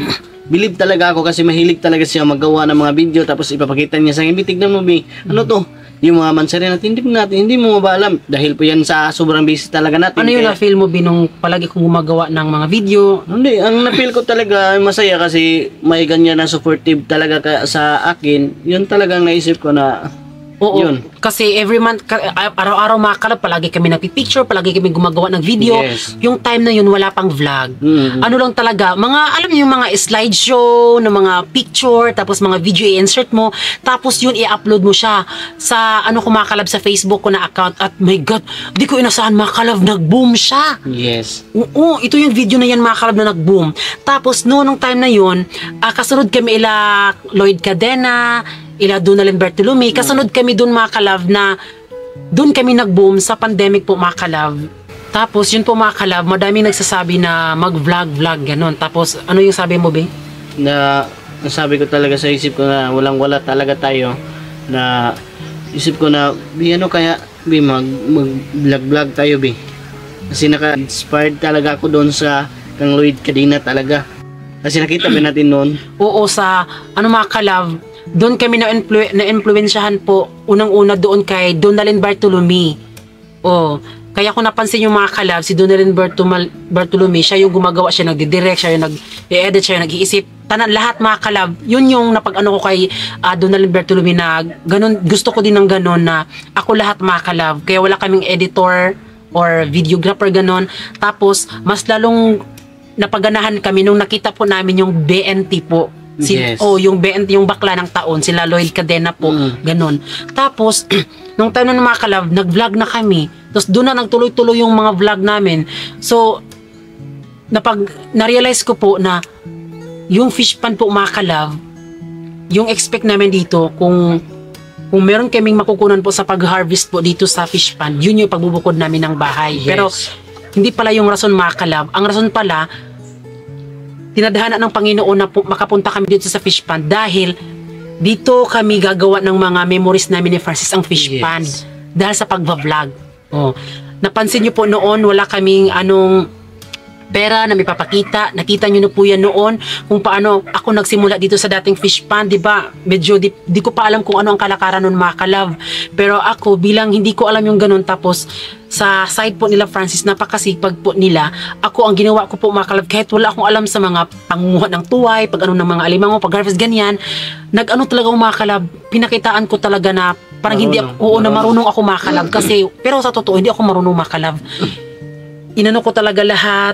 Believe talaga ako kasi mahilig talaga siya maggawa ng mga video tapos ipapakita niya sa akin, tignan mo, B, ano to? Yung mga mansari natin, hindi mo maalam dahil po yan sa sobrang busy talaga natin. Ano yung na-feel mo, binong palagi kong gumagawa ng mga video? Hindi, ang na-feel ko talaga masaya kasi may ganyan na supportive talaga sa akin. Yun talagang naisip ko na Oo, yun. Kasi every month, araw-araw mga kalab, palagi kami nagpipicture, palagi kami gumagawa ng video. Yes. Yung time na yun, wala pang vlog. Mm. Ano lang talaga, alam niyo yung mga slideshow, na mga picture, tapos mga video i-insert mo, tapos yun i-upload mo siya sa, ko mga kalab, sa Facebook ko na account. At my God, di ko inasahan mga kalab, nag-boom siya. Yes. Oo, ito yung video na yan mga kalab na nag-boom. Tapos nung time na yun, kasunod kami ila Lloyd Cadena, ila Donalyn Bertolome, kasunod kami dun mga kalab na dun kami nag-boom sa pandemic po mga kalab. Tapos yun po mga kalab, madaming nagsasabi na mag-vlog, ganon. Tapos ano yung sabi mo, be? Nasabi ko talaga sa isip ko na walang-wala talaga tayo, na isip ko na kaya mag-vlog tayo, be. Kasi naka-inspired talaga ako doon sa kang Lloyd Cadena talaga. Kasi nakita ba natin noon? Oo, sa mga kalab, doon kami na-influensyahan po unang-una doon kay Donalyn Bertolome. Kaya kung napansin yung mga kalab, si Donalyn Bertolome, siya yung gumagawa, siya nagdi-direct, siya yung nag-edit, siya yung nag-iisip. Lahat mga kalab, yun yung napag-ano ko kay Donalyn Bertolome na ganun, gusto ko din ng ganun na ako lahat mga kalab. Kaya wala kaming editor or videographer ganun. Tapos, mas lalong napaganahan kami nung nakita po namin yung BNT po. Yes. Yung BNT, yung bakla ng taon, sila Lloyd Cadena po, ganun. Tapos, nung time na mga kalab, nag-vlog na kami. Tapos doon na nagtuloy-tuloy yung mga vlog namin. So, na-realize ko po na yung fish pan po mga kalab, yung expect namin dito, kung meron kaming makukunan po sa pag-harvest po dito sa fish pan, yun yung pagbubukod namin ng bahay. Yes. Pero, hindi pala yung rason mga kalab. Ang rason pala, tinadhana ng Panginoon na makapunta kami dito sa fish pan dahil dito kami gagawa ng mga memories namin ni Francis ang fish pan dahil sa pagva-vlog. Napansin niyo po noon wala kaming pera na may papakita. Nakita niyo na po yan noon kung paano ako nagsimula dito sa dating fish pan, di ba? Medyo di ko pa alam kung ano ang kalakaran nun mga kalab. Pero ako bilang hindi ko alam yung ganun, tapos sa side po nila Francis, napakasipag po nila. Ako ang ginawa ko po mga kalab, kahit wala akong alam sa mga pangunguha ng tuway, pag ng mga alimango, pag harvest ganyan, talaga ako mga kalab, pinakitaan ko talaga na parang hindi ako, na marunong ako mga kalab. Kasi, pero sa totoo, hindi ako marunong mga kalab. Inano ko talaga lahat,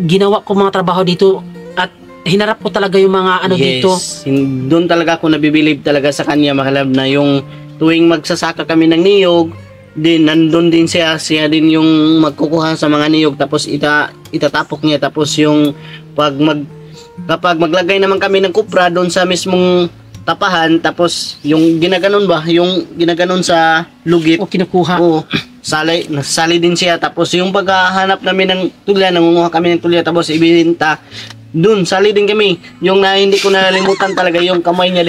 ginawa ko mga trabaho dito at hinarap ko talaga yung mga dito. Doon talaga ako nabibilib talaga sa kanya mga kalab, na yung tuwing magsasaka kami ng niyog, nandun din siya din yung magkukuha sa mga niyog, tapos itatapok niya, tapos yung kapag maglagay naman kami ng kupra doon sa mismong tapahan, tapos yung ginaganon sa lugit O kinukuha. sali din siya, tapos yung paghahanap namin ng tulya, nangunguha kami ng tulya tapos ibinenta dun, sali din kami. Yung hindi ko nalimutan talaga yung kamay niya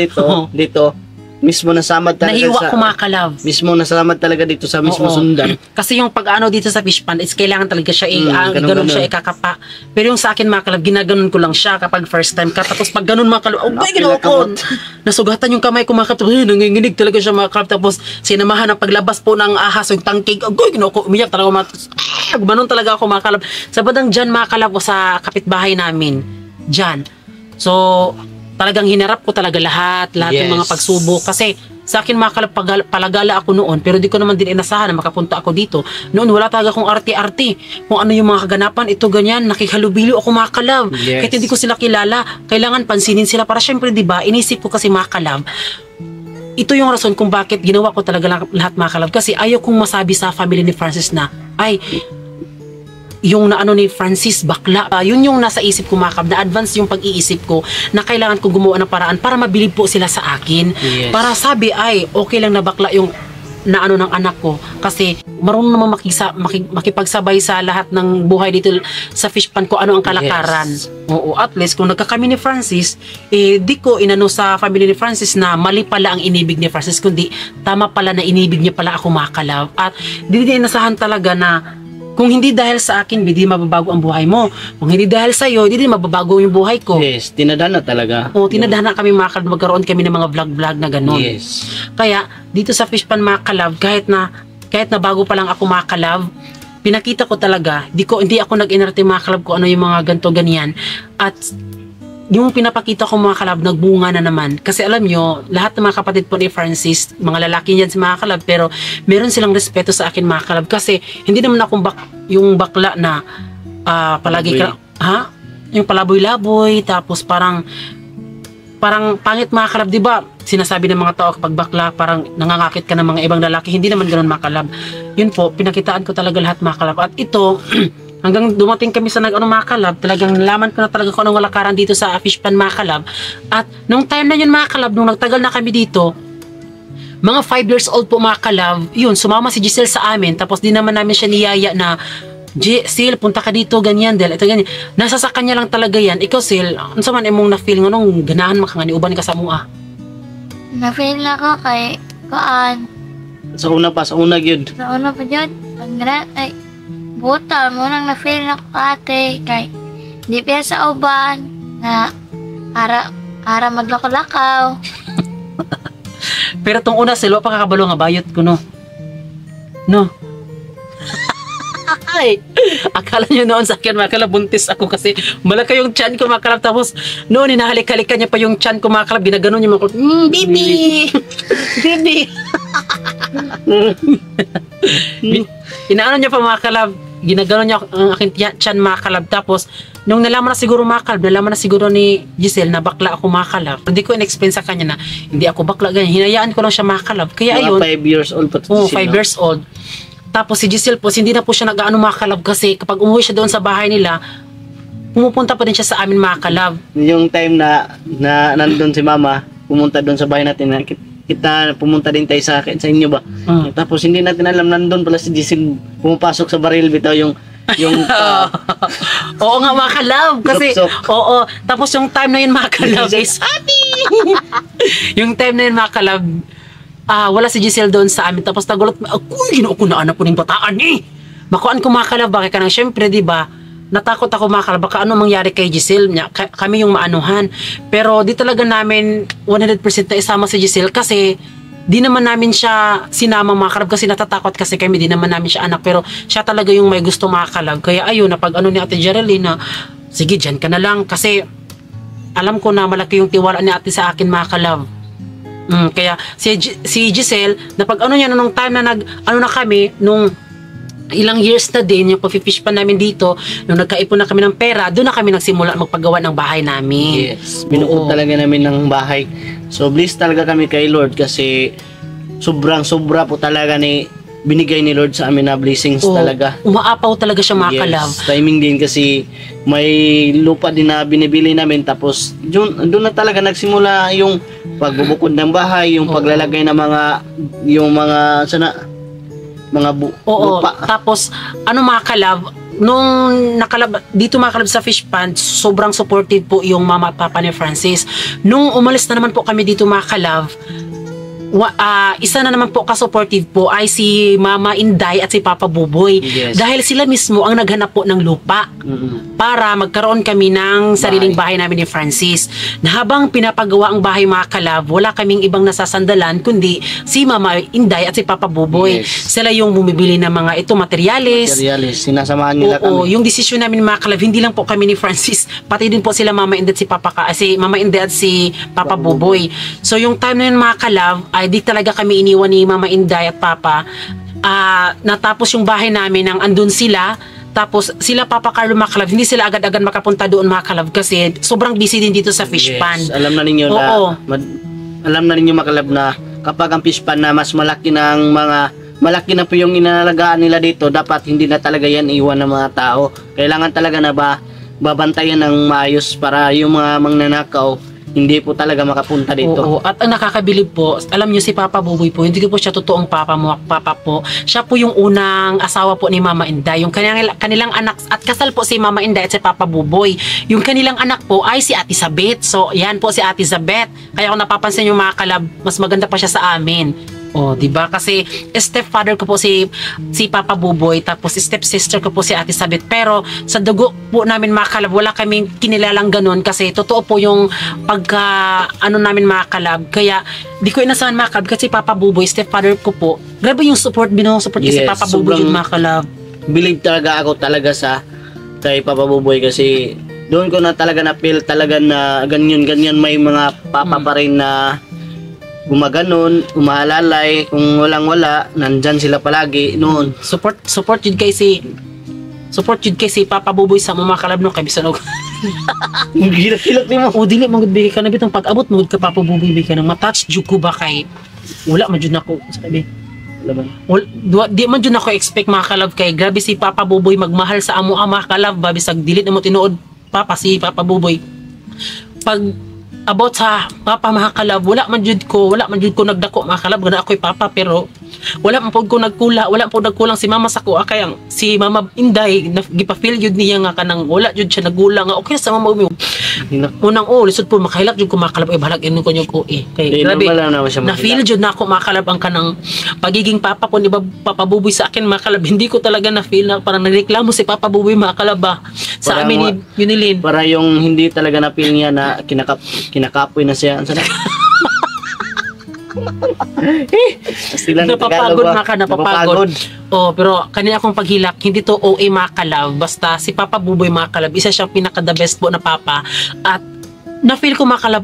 dito mismo nasamad talaga nahiwa ko mga kalab. Mismo nasamad talaga dito sa mismo sundan. Kasi yung pag dito sa fish pond is kailangan talaga siya ganun siya ikakapa. Pero yung sa akin mga kalab, ginaganon ko lang siya kapag first time ka. Tapos pag ganun mga kalab, ginawa ko. Nasugatan yung kamay ko mga kalab. Nanginginig talaga siya mga kalab. Tapos sinamahan ang paglabas po ng ahas yung tangkig. Ginawa ko, umiyak talaga gumanon talaga ako mga kalab. Sa badang dyan mga kalab ko sa kapitbahay namin. Dyan. So, talagang hinarap ko talaga lahat ng mga pagsubok. Kasi sa akin mga kalab, palagala ako noon, pero di ko naman din inasahan na makapunta ako dito. Noon wala talaga akong arte-arte. Kung ano yung mga kaganapan, ito ganyan, nakihalubilo ako mga kalab. Kahit hindi ko sila kilala, kailangan pansinin sila para syempre, di ba, inisip ko kasi mga kalab, ito yung rason kung bakit ginawa ko talaga lahat mga kalab. Kasi ayaw kong masabi sa family ni Francis na, yung ni Francis bakla. Yun yung nasa isip ko mga kalab, na advance yung pag-iisip ko na kailangan ko gumawa ng paraan para mabilib po sila sa akin. Para sabi okay lang na bakla yung na ano ng anak ko kasi marunong naman makipagsabay sa lahat ng buhay dito sa fish pan ko ano ang kalakaran. Yes. Oo, at least kung nagkakami ni Francis, di ko inano sa family ni Francis na mali pala ang inibig ni Francis, kundi tama pala na inibig niya pala ako, mga kalab. At di din inasahan talaga na kung hindi dahil sa akin, hindi mababago ang buhay mo. Kung hindi dahil sa iyo, hindi mababago yung buhay ko. Yes, tinadhana talaga. Oo, tinadhana kami, mga kalab, magkaroon kami ng mga vlog-vlog na gano'n. Yes. Kaya, dito sa fish pan, mga kalab, kahit na bago pa lang ako, mga kalab, pinakita ko talaga, hindi ako nag-inarte, mga kalab, ko ano yung mga ganto ganyan. At yung pinapakita ko, mga kalab, nagbunga na naman. Kasi alam nyo, lahat ng mga kapatid po ni Francis, mga lalaki yan si mga kalab, pero meron silang respeto sa akin, mga kalab. Kasi hindi naman akong yung bakla na palagi ka, yung palaboy-laboy, tapos parang pangit, mga kalab, di ba? Sinasabi ng mga tao kapag bakla, parang nangangakit ka ng mga ibang lalaki. Hindi naman ganoon, mga kalab. Yun po, pinakitaan ko talaga lahat, mga kalab. At ito, hanggang dumating kami sa mga kalab, talagang nalaman ko na talaga kung anong walakaran dito sa fish pan, mga kalab. At nung time na yun, mga kalab, nung nagtagal na kami dito, mga 5 years old po, mga kalab, yun, sumama si Giselle sa amin, tapos di naman namin siya niyaya na, Sil, punta ka dito, ganyan, Del, ito, ganyan. Nasa sa kanya lang talaga yan. Ikaw, Sil, ano sa man imong na-feel nga nung ganahan makangani, uban ka sa mua? Na-feel na ko kay Kaan. Sa una yun. Sa una pa dyan, ay, buta mo nang na-feel na ko ate. Kay, di pa sa uban, na, ara maglakaw-lakaw. Pero tong una, Sil, pa kakabalo nga bayot ko, no? No? Ay, akala nyo noon sa akin, mga kalab, buntis ako kasi malaki yung chan ko, mga kalab. Tapos noon, hinahalik-halikan niya pa yung chan ko, mga kalab. Ginaganon niya, mga kalab, baby! Baby! Inaano niya pa, mga kalab. Ginaganon niya ang aking chan, mga kalab. Tapos, nung nalaman na siguro, mga kalab, nalaman na siguro ni Giselle na bakla ako, mga kalab. Hindi ko in-explain sa kanya na hindi ako bakla, ganyan. Hinayaan ko lang siya, mga kalab. Kaya ayun. 5 years old pa. Oo, 5 years old. Tapos si Giselle po, hindi na po siya nag-ano, mga kalab, kasi kapag umuwi siya doon sa bahay nila, pumupunta pa din siya sa amin, mga kalab. Yung time na nandun si mama, pumunta doon sa bahay natin, kita pumunta din tayo sa inyo ba? Tapos hindi natin alam, nandun pala si Giselle, pumapasok sa baril, bitaw yung oo nga, mga kalab, kasi oo, tapos yung time na yun, mga kalab, is yung time na yun, mga kalab, wala si Giselle doon sa amin. Tapos nagulat, ginawa ko na anak ko ng bataan eh. Makuan ko, mga kalab, bakit ka nang, syempre, di ba, natakot ako, mga kalab, baka ano mangyari kay Giselle, kami yung maanuhan. Pero di talaga namin 100% na isama si Giselle kasi di naman namin siya sinama, mga kalab, kasi natatakot kasi kami, di naman namin siya anak. Pero siya talaga yung may gusto, mga kalab. Kaya ayun, napag ano ni Ate Geraldine na, sige, dyan ka na lang. Kasi alam ko na malaki yung tiwala ni ate sa akin, mga kalab. Kaya si Giselle, napag ano niya, nung time na na kami, nung ilang years na din, yung pag-fish pa namin dito, nung nagkaipon na kami ng pera, doon na kami nagsimula magpagawa ng bahay namin. Yes, binuod talaga namin ng bahay. So, blessed talaga kami kay Lord kasi sobra po talaga binigay ni Lord sa amin na blessings talaga. Umaapaw talaga siya, mga kalab. Yes, timing din kasi may lupa din na binibili namin, tapos doon na talaga nagsimula yung pagbubukod ng bahay, yung paglalagay ng mga lupa. Tapos mga kalab, nung dito, mga kalab, sa fish pan, sobrang supportive po yung mama at papa ni Francis. Nung umalis na naman po kami dito, mga kalab, isa na naman po ka-supportive po ay si Mama Inday at si Papa Buboy. Yes. Dahil sila mismo ang naghanap po ng lupa para magkaroon kami ng sariling bahay namin ni Francis. Na habang pinapagawa ang bahay, mga kalab, wala kaming ibang nasasandalan kundi si Mama Inday at si Papa Buboy. Yes. Sila yung bumibili ng mga materyales. Sinasamahan nila kami. Yung desisyon namin, mga kalab, hindi lang po kami ni Francis, pati din po sila Mama Inday at si Mama Inday at si Papa Buboy. So yung time na yun, mga kalab, ay di talaga kami iniwan ni Mama Inday at Papa. Natapos yung bahay namin nang andun sila. Tapos sila, Papa Carlo, mga kalab, hindi sila agad-agad makapunta doon, mga kalab, kasi sobrang busy din dito sa fish pan. Alam na ninyo mga kalab, na kapag ang fish pan na mas malaki na po yung inalagaan nila dito, dapat hindi na talaga yan iwan ng mga tao. Kailangan talaga na babantayan ng maayos para yung mga mangnanakaw hindi po talaga makapunta dito. Oo, at ang nakakabilib po, alam niyo si Papa Buboy po, hindi ko po siya totoong papa po. Siya po yung unang asawa po ni Mama Inday. Yung kanilang anak, at kasal po si Mama Inday at si Papa Buboy. Yung kanilang anak po ay si Ate Sabet. So, yan po si Ate Sabet. Kaya kung napapansin yung mga kalab, mas maganda pa siya sa amin. Oh, 'di ba? Kasi stepfather ko po si Papa Buboy, tapos stepsister ko po si Ate Sabet. Pero sa dugo po namin mga kalab, wala kaming kinilalang ganun kasi totoo po yung pagka namin mga kalab. Kaya di ko inasahan mga kalab kasi Papa Buboy, stepfather ko po. Grabe yung support kasi Papa Buboy yung mga kalab. Believe talaga ako talaga kay Papa Buboy kasi doon ko na talaga na-feel talaga na ganyan may mga papa pa rin na gumaganon, umaalalay, kung walang-wala, nandyan sila palagi noon. Support yun kay si Papa Buboy sa mga kalab no, kay bisan og. Hilak-hilak ni mo. O dili mo gud bigay ka na bitong pag-abot mo gud ka Papa Buboy bigay ka nang matouch jud ko ba kay wala man jud nako sabi. Di man jud nako expect mga kalab kay grabe si Papa Buboy magmahal sa amo mga kalab ba bisag dilit na mo tinuod si Papa Buboy. Pag about sa Papa mga kalab, wala man jud ko nagdako mga kalab gana ako'y Papa, pero wala man pod ko nagkulang si Mama sa ko kay si Mama Inday gipa-feel jud niya nga kanang wala jud siya nagulang nga okay sa Mama Umi. Unang lisod po makahilak jud ko mga kalab balag inon ko niyo ko kay grabe na feel jud na ako mga kalab ang kanang pagiging Papa po ni Papa Buboy sa akin mga kalab. Hindi ko talaga na feel na parang nagreklamo si Papa Buboy mga kalab sa amin ni Yunilin. Para yung hindi talaga na feel niya na kinakapoy na siya. Napapagod. Oh, pero kanina akong paghilak, hindi to OA mga kalab. Basta si Papa Buboy mga kalab, isa siyang pinaka the best po na papa. At na-feel ko mga kalab,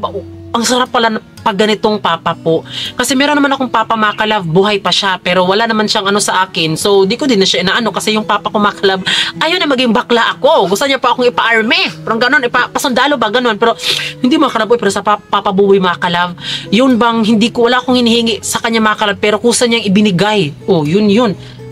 ang sarap pala pag ganitong papa po. Kasi meron naman akong papa mga kalab, buhay pa siya, pero wala naman siyang sa akin. So, di ko din na siya inaano kasi yung papa ko mga kalab, ayaw na maging bakla ako. Gusto niya pa akong ipa-army. Parang ganon, pasundalo ba, ganon. Pero hindi mga kalab, pero sa Papa Buboy mga kalab, yun bang wala akong hinihingi sa kanya mga kalab, pero kusa niyang ibinigay. Oh, yun.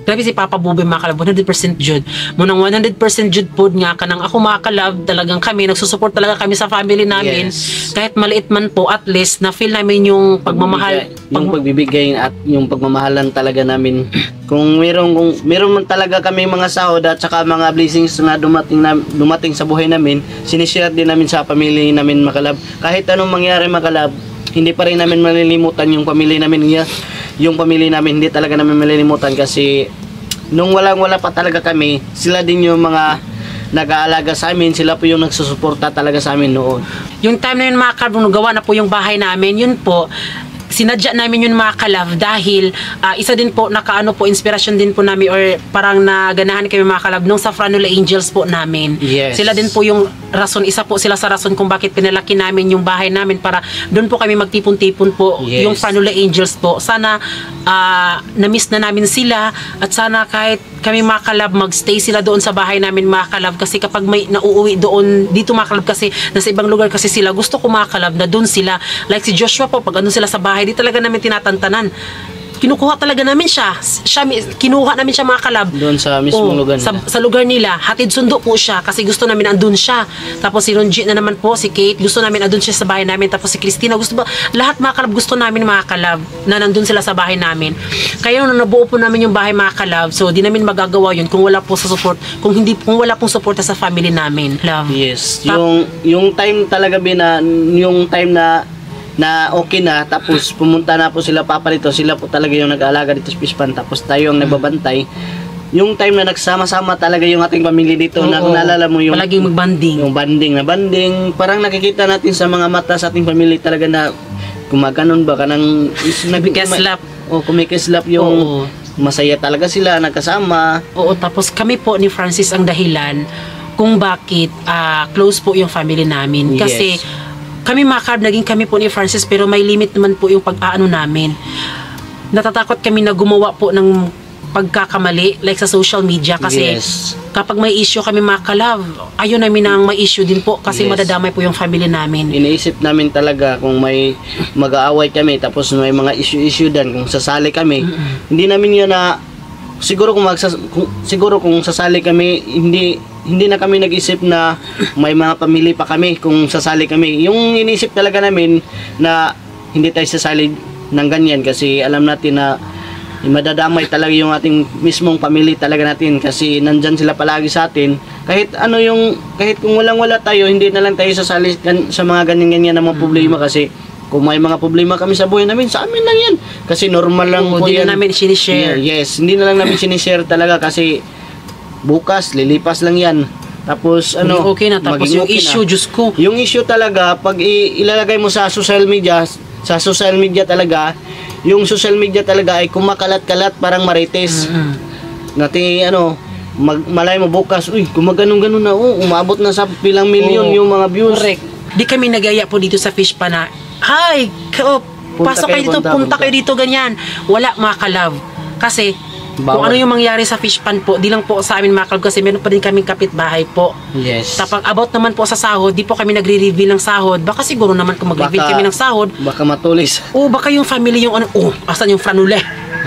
Grabe si Papa Buboy mga kalab, 100% jud. Munang 100% jud pod nga kanang ako mga kalab, talagang kami nagsusupport talaga kami sa family namin. Yes. Kahit maliit man po, at least na feel namin yung pagmamahal, yung pagbibigay at yung pagmamahalan talaga namin. Kung meron man talaga kami mga sahod at saka mga blessings na dumating sa buhay namin, sinishare din namin sa family namin mga kalab. Kahit anong mangyari mga kalab, hindi pa rin namin malilimutan yung pamilya namin. Yung pamilya namin hindi talaga namin malilimutan kasi nung wala pa talaga kami, sila din yung mga nag-aalaga sa amin, sila po yung nagsusuporta talaga sa amin noon. Yung time na yun mga kalab, nung gawa na po yung bahay namin, yun po, sinadya namin yun mga kalab dahil isa din po inspirasyon din po namin or parang naganahan kami mga kalab nung sa Franula Angels po namin. Yes. Sila din po yung rason, isa po sila sa rason kung bakit pinalaki namin yung bahay namin para doon po kami magtipon-tipon po. Yes. Yung Franula Angels po. Sana na-miss na namin sila at sana kahit kami mga kalab magstay sila doon sa bahay namin mga kalab kasi kapag may nauuwi doon dito mga kalab kasi nasa ibang lugar kasi sila, gusto ko mga kalab na doon sila, like si Joshua po pag sila sa bahay, di talaga namin tinatantanan. Kinukuha talaga namin siya kinuha namin siya mga kalab doon sa mismong lugar nila. Sa lugar nila, hatid sundo po siya kasi gusto namin andun siya. Tapos si Ronji na naman po, si Kate, gusto namin andun siya sa bahay namin. Tapos si Christina, lahat mga kalab gusto namin mga kalab na nandun sila sa bahay namin. Kaya nung nabuo po namin yung bahay mga kalab, so di namin magagawa yun kung wala po sa support, kung wala pong suporta sa family namin. Love. Yes, yung time talaga yung time na okay na, tapos pumunta na po sila Papa dito, sila po talaga yung nag-aalaga dito sa Pispan, tapos tayo ang nagbabantay. Yung time na nagsama-sama talaga yung ating pamilya dito, na naalala mo yung palaging magbanding. Yung banding, parang nakikita natin sa mga mata sa ating pamilya talaga na gumaganon ba kanang kumikislap. Kumikislap yung masaya talaga sila nagkasama. Oo, tapos kami po ni Francis ang dahilan kung bakit close po yung family namin. Kasi kami mga kalab, naging kami po ni Francis, pero may limit naman po yung pag-aano namin. Natatakot kami na gumawa po ng pagkakamali like sa social media kasi kapag may issue kami mga kalab, ayun namin ang may issue din po kasi madadamay po yung family namin. Iniisip namin talaga kung may mag-aaway kami tapos may mga issue din kung sasali kami. Hindi namin yun na siguro kung sasali kami, hindi na kami nag-isip na may mga pamilya pa kami kung sasali kami. Yung inisip talaga namin na hindi tayo sasali ng ganyan kasi alam natin na madadamay talaga yung ating mismong pamilya talaga natin kasi nandyan sila palagi sa atin. Kahit kung walang-wala tayo, hindi na lang tayo sasali sa mga ganyan-ganyan na mga problema kasi kung may mga problema kami sa buhay namin, sa amin lang yan. Kasi normal lang po Hindi yan. na namin sinishare. Yes, hindi na lang namin sinishare talaga kasi bukas, lilipas lang yan. Tapos Okay na. Tapos maging yung okay issue, na. Diyos ko. Yung issue talaga, pag ilalagay mo sa social media talaga, yung social media talaga ay kumakalat-kalat parang marites. Nati malay mo bukas, uy, gumaganon-ganon na, umabot na sa pilang milyon yung mga views. Correct. Di kami nagaya po dito sa fish pa na, hi, pasok kayo dito, punta kayo dito, ganyan. Wala, mga kalab. Kasi, kung ano yung mangyari sa fish pan po, di lang po sa amin mga kalab kasi meron pa din kaming kapitbahay po. Yes. Tapos about naman po sa sahod, di po kami nagre-reveal ng sahod. Baka siguro naman kung mag-reveal kami ng sahod, baka matulis. baka yung family yung asan yung franule?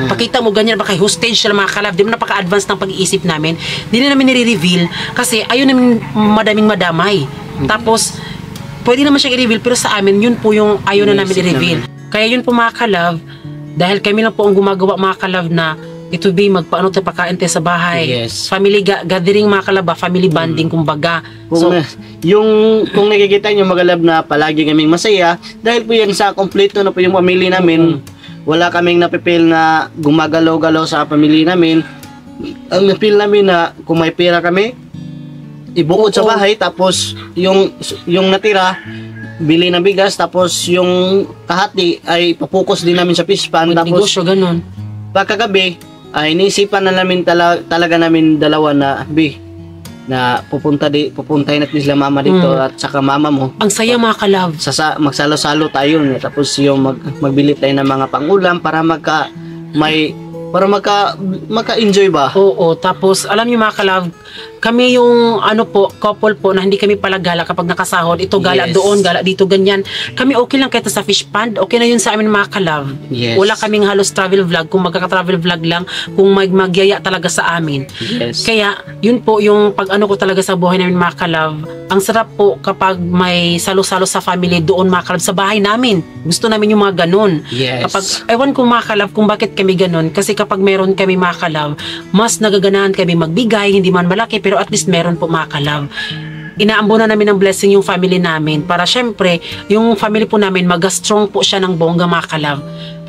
Pakita mo ganyan, baka hostage sila mga kalab. Di mo napaka-advance ng pag-iisip namin. Di na namin nire-reveal kasi ayaw namin madaming madamay. Tapos, pwede naman siyang i-reveal pero sa amin, yun po yung ayaw na namin i-reveal. Kaya yun po mga kalab, dahil kami lang po ang gumagawa mga kalab na ito magpaano tayo pagkain tayo sa bahay. Yes. Family gathering mga kalab, family bonding kumbaga. Kung nakikita nyo mga kalab na palagi kaming masaya, dahil po yan sa kompleto na po yung pamilya namin, wala kaming napipil na gumagalaw-galaw sa pamilya namin. Ang napil namin na kung may pera kami, ibukod sa bahay, tapos yung natira, bili ng bigas, tapos yung kahati ay papukus din namin sa fish pan. Tapos Negosyo, ganun. pagkagabi, ay iniisipan na namin talaga namin dalawa na pupuntahin natin sila mama dito at saka mama mo. Ang saya mga kalab. Magsalo-salo tayo, tapos yung magbili tayo ng mga pangulam para maka-enjoy ba? Oo, tapos alam niyo mga kalab, kami yung couple po na hindi kami pala gala kapag nakasahod. Ito gala doon, gala dito, ganyan. Kami okay lang kahit sa fish pond. Okay na yun sa amin mga kalab. Yes. Wala kaming halos travel vlog. Kung magkaka-travel vlog lang, kung magyaya talaga sa amin. Yes. Kaya, yun po yung pag-ano ko talaga sa buhay namin mga kalab. Ang sarap po kapag may salo-salo sa family doon mga kalab sa bahay namin. Gusto namin yung mga ganun. Yes. Kapag, ewan ko mga kalab kung bakit kami ganun. Kasi kapag meron kami mga kalab, mas nagaganahan kami magbigay, hindi man malaki, pero at least meron po mga kalab. Inaambunan namin ng blessing yung family namin para syempre, yung family po namin mag-strong po siya ng bongga mga kalab.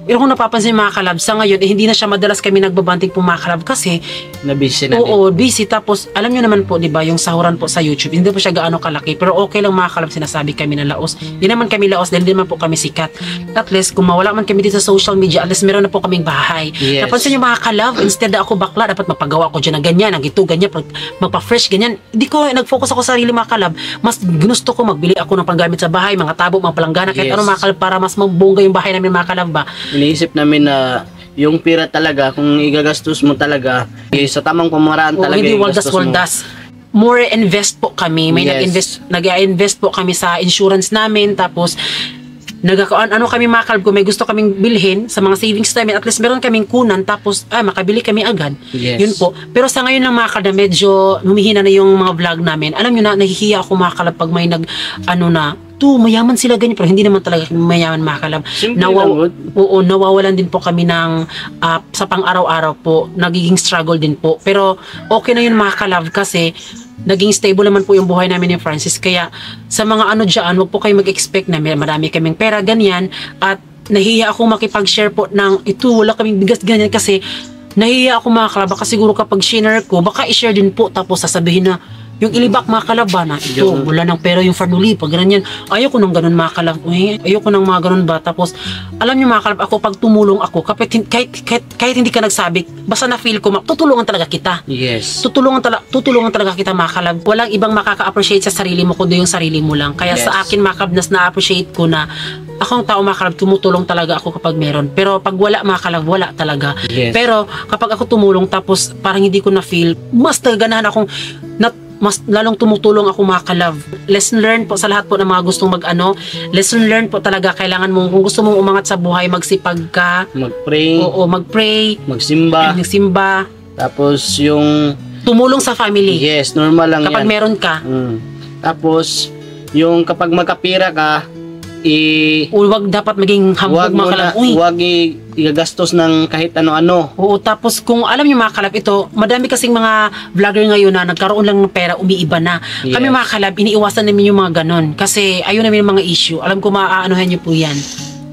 Pero kung napapansin mga kalab, sa ngayon, hindi na siya madalas kami nagbabanting po mga kalab kasi na-busy na oo, busy. Tapos, alam nyo naman po, di ba, yung sahuran po sa YouTube, hindi po siya gaano kalaki. Pero okay lang mga kalab, sinasabi kami na laos. Hindi naman kami laos dahil hindi naman po kami sikat. At least, kung mawala man kami dito sa social media, at least meron na po kaming bahay. Yes. Napansin nyo mga kalab, instead na ako bakla, dapat mapagawa ko dyan ng ganyan, ng ito, ganyan, magpa-fresh, ganyan. Hindi ko, nag-focus ako sa sarili mga kalab. Mas gusto ko magbili ako ng panggamit sa bahay, mga tabo, mga palanggana, kahit ano mga kalab, para mas mabongga yung bahay namin mga kalab ba. Iniisip namin na yung pera talaga, kung igagastos mo talaga, sa tamang pamaraan talaga hindi igastos mo. waldas. More invest po kami. May nag-invest po kami sa insurance namin. Tapos, kami mga kalab, kung may gusto kaming bilhin sa mga savings namin, at least meron kaming kunan, tapos makabili kami agad. Yes. Yun po. Pero sa ngayon lang mga kalab, medyo humihina na yung mga vlog namin. Alam nyo na, nahihiya ako mga kalab pag may mayaman sila ganyan, pero hindi naman talaga mayaman mga kalab. Nawawalan din po kami ng sa pang-araw-araw po, nagiging struggle din po. Pero okay na yun mga kalab kasi naging stable naman po yung buhay namin ni Francis. Kaya sa mga dyan, wag po kayo mag-expect na marami kaming pera, ganyan. At nahihiya ako makipag-share po ng ito, wala kaming bigas, ganyan. Kasi nahihiya ako mga kalab, baka siguro kapag share ko, baka i-share din po, tapos sasabihin na, yung ilibak mga kalab na ito, wala ng pera yung farnuli, pag ganyan. Ayoko nang ganun mga kalab. Ayoko nang mga ganun ba. Tapos, alam niyo mga kalab, ako pag tumulong ako, kahit hindi ka nagsabi, basta na-feel ko, tutulungan talaga kita. Yes. Tutulungan talaga kita mga kalab. Walang ibang makaka-appreciate sa sarili mo kundi yung sarili mo lang. Kaya sa akin mga kalab, na-appreciate ko na akong tao mga kalab, tumutulong talaga ako kapag meron. Pero pag wala mga kalab, wala talaga. Yes. Pero kapag ako tumulong tapos parang hindi ko na-feel, mas naganahan akong mas lalong tumutulong ako mga kalab. Lesson learned po sa lahat po ng mga gustong lesson learned po talaga, kailangan mo, kung gusto mong umangat sa buhay, magsipag ka. Mag-pray. Oo, mag-pray. Magsimba. Magsimba. Tapos yung tumulong sa family. Yes, normal lang Kapag yan. meron ka. Tapos, yung kapag magkapira ka, Huwag dapat maging hambog wag mo mga kalab. na, Uy, wag igagastos ng kahit ano-ano. oo, tapos kung alam niyo mga kalab, ito, madami kasing mga vlogger ngayon na nagkaroon lang ng pera, umiiba na. Kami Yes. mga kalab, iniiwasan namin yung mga ganon. Kasi ayun namin yung mga issue. Alam ko maaanuhan niyo po yan.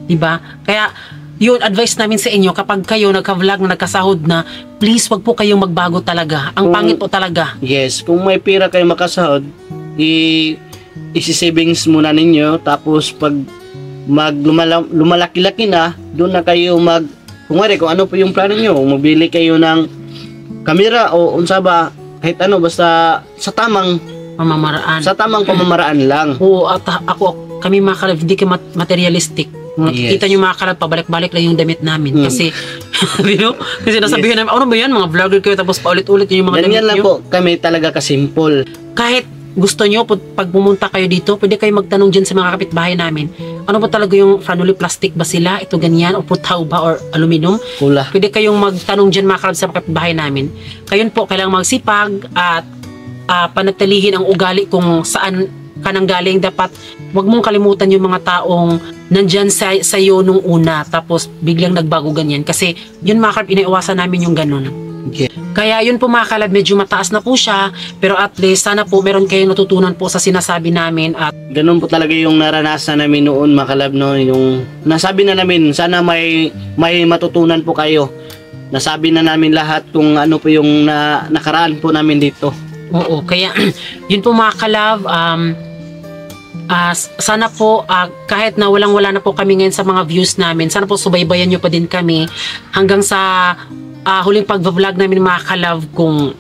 Diba? Kaya, yun, advice namin sa inyo, kapag kayo nagka-vlog na nagkasahod na, please, wag po kayong magbago talaga. Ang pangit po talaga. Yes, kung may pira kayo makasahod, isi-savings muna ninyo, tapos pag lumalaki-laki na, doon na kayo kung ano po yung plano nyo, magbili kayo ng kamera o unsa ba, kahit ano, basta sa tamang pamamaraan lang. Oo, at kami mga kalab, hindi ka materialistic. Makikita nyo mga kalab, pabalik-balik lang yung damit namin. Kasi, kasi nasabihin namin, ano ba yan, mga vlogger kayo, tapos paulit-ulit yung mga damit Ganyan lang nyo. po, kami talaga kasimple. Kahit gusto nyo, pag pumunta kayo dito, pwede kayo magtanong dyan sa mga kapitbahay namin. Ano ba talaga yung family plastic ba sila? Ito ganyan? O putaw ba? Or aluminum? Pula. Pwede kayong magtanong dyan mga kalab sa kapitbahay namin. Kayon po, kailangang magsipag at panatilihin ang ugali kung saan ka nang galing. Dapat wag mong kalimutan yung mga taong nandyan sa iyo nung una, tapos biglang nagbago ganyan. Kasi yun mga kalab, iniiwasan namin yung ganun. Okay. Kaya yun po mga kalab, medyo mataas na po siya, pero at least sana po meron kayong natutunan po sa sinasabi namin. At Ganun po talaga yung naranasan namin noon, mga kalab, no? Yung nasabi na namin, sana may matutunan po kayo. Nasabi na namin lahat kung ano po yung nakaraan po namin dito. oo, kaya yun po mga kalab, sana po kahit na walang-wala na po kami ngayon sa mga views namin, sana po subaybayan nyo pa din kami hanggang sa huling pag-vlog namin mga kalab. Kung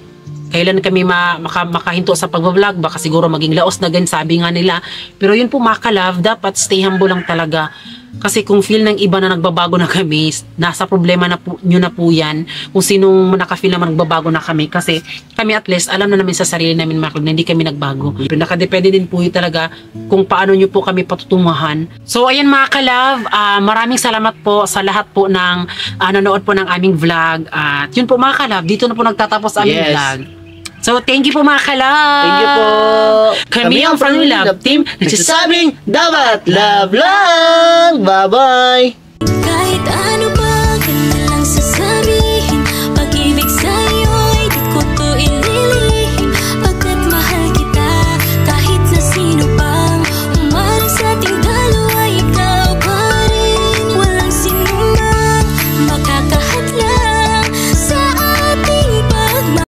kailan kami makahinto sa pag-vlog, baka siguro maging laos na gan, sabi nga nila. Pero yun po mga kalab, dapat stay humble lang talaga. Kasi kung feel ng iba na nagbabago na kami, nasa problema na po, nyo na po yan. Kung sinong nakafeel naman nagbabago na kami. Kasi kami at least, alam na namin sa sarili namin mga kalab na hindi kami nagbago. Pero nakadepende din po yun talaga kung paano nyo po kami patutunguhan. So ayan mga kalab, maraming salamat po sa lahat po ng nanood po ng aming vlog. At yun po mga kalab, dito na po nagtatapos aming vlog. So, thank you po mga kalab. Thank you po. Kami ang Family Love Team. Nagsasabing, dapat love lang. Bye-bye. Kahit